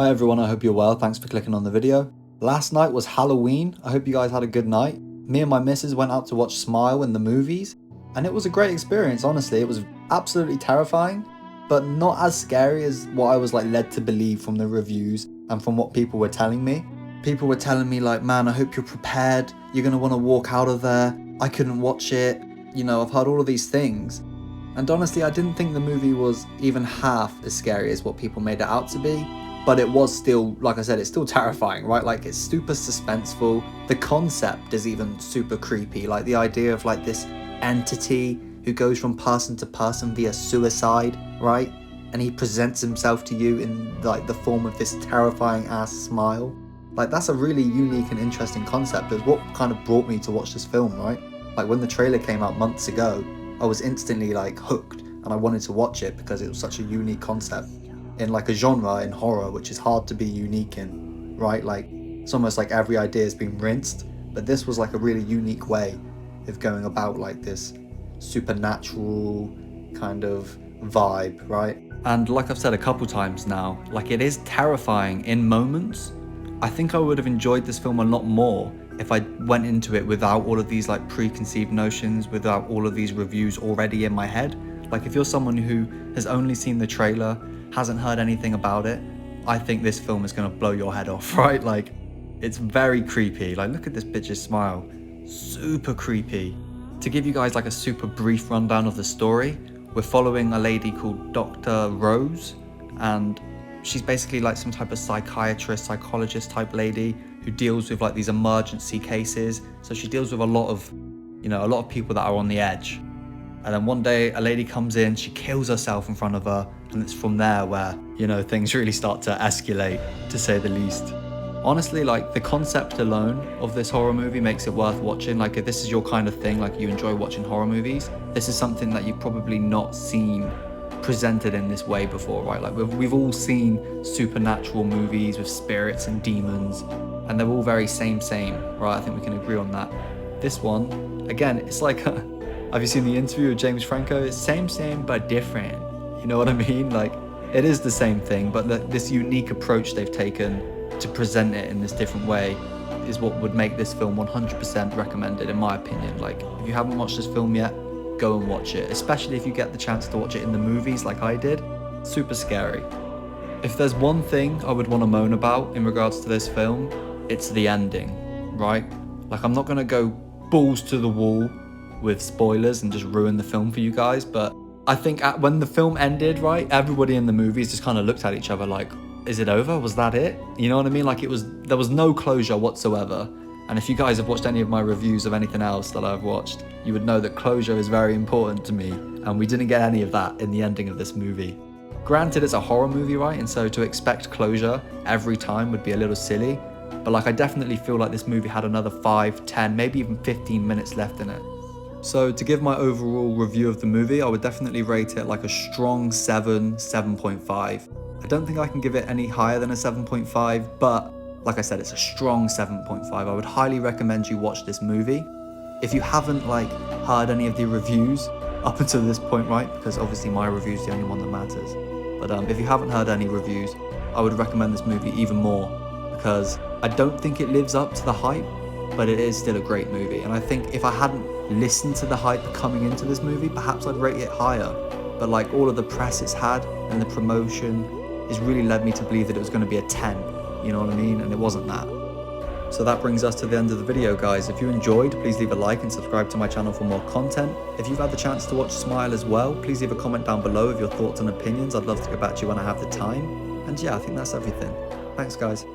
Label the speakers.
Speaker 1: Hi everyone, I hope you're well. Thanks for clicking on the video. Last night was Halloween. I hope you guys had a good night. Me and my missus went out to watch Smile in the movies, and it was a great experience, honestly. It was absolutely terrifying, but not as scary as what I was led to believe from the reviews and from what people were telling me. People were telling me man, I hope you're prepared. You're gonna want to walk out of there. I couldn't watch it. I've heard all of these things. And honestly, I didn't think the movie was even half as scary as what people made it out to be. But it was still, like I said, it's still terrifying, right? It's super suspenseful. The concept is even super creepy. The idea of this entity who goes from person to person via suicide, right? And he presents himself to you in the form of this terrifying ass smile. That's a really unique and interesting concept. It's what kind of brought me to watch this film, right? When the trailer came out months ago, I was instantly hooked and I wanted to watch it because it was such a unique concept in a genre in horror, which is hard to be unique in, right? It's almost like every idea has been rinsed, but this was a really unique way of going about this supernatural kind of vibe, right? And like I've said a couple times now, it is terrifying in moments. I think I would have enjoyed this film a lot more if I went into it without all of these preconceived notions, without all of these reviews already in my head. If you're someone who has only seen the trailer, hasn't heard anything about it, I think this film is gonna blow your head off, right? It's very creepy. Look at this bitch's smile. Super creepy. To give you guys a super brief rundown of the story, we're following a lady called Dr. Rose, and she's basically some type of psychiatrist, psychologist type lady who deals with these emergency cases. So she deals with a lot of people that are on the edge. And then one day a lady comes in, she kills herself in front of her, and it's from there where, things really start to escalate, to say the least. Honestly, the concept alone of this horror movie makes it worth watching. If this is your kind of thing, you enjoy watching horror movies, this is something that you've probably not seen presented in this way before, right? We've all seen supernatural movies with spirits and demons, and they're all very same, right? I think we can agree on that. This one, again, it's have you seen the interview with James Franco? It's same, but different. You know what I mean? It is the same thing, but this unique approach they've taken to present it in this different way is what would make this film 100% recommended, in my opinion. If you haven't watched this film yet, go and watch it, especially if you get the chance to watch it in the movies like I did. Super scary. If there's one thing I would want to moan about in regards to this film, it's the ending, right? I'm not gonna go balls to the wall with spoilers and just ruin the film for you guys, but I think when the film ended, right, everybody in the movies just kind of looked at each other is it over? Was that it? You know what I mean? There was no closure whatsoever. And if you guys have watched any of my reviews of anything else that I've watched, you would know that closure is very important to me, and we didn't get any of that in the ending of this movie. Granted, it's a horror movie, right? And so to expect closure every time would be a little silly, but I definitely feel this movie had another 5, 10, maybe even 15 minutes left in it. So to give my overall review of the movie, I would definitely rate it a strong 7, 7.5. I don't think I can give it any higher than a 7.5, but like I said, it's a strong 7.5. I would highly recommend you watch this movie. If you haven't heard any of the reviews up until this point, right? Because obviously my review is the only one that matters. But if you haven't heard any reviews, I would recommend this movie even more, because I don't think it lives up to the hype, but it is still a great movie. And I think if I hadn't listened to the hype coming into this movie, perhaps I'd rate it higher. But all of the press it's had and the promotion has really led me to believe that it was going to be a 10, you know what I mean? And it wasn't that. So that brings us to the end of the video, guys. If you enjoyed, please leave a like and subscribe to my channel for more content. If you've had the chance to watch Smile as well, please leave a comment down below of your thoughts and opinions. I'd love to get back to you when I have the time. And yeah, I think that's everything. Thanks, guys.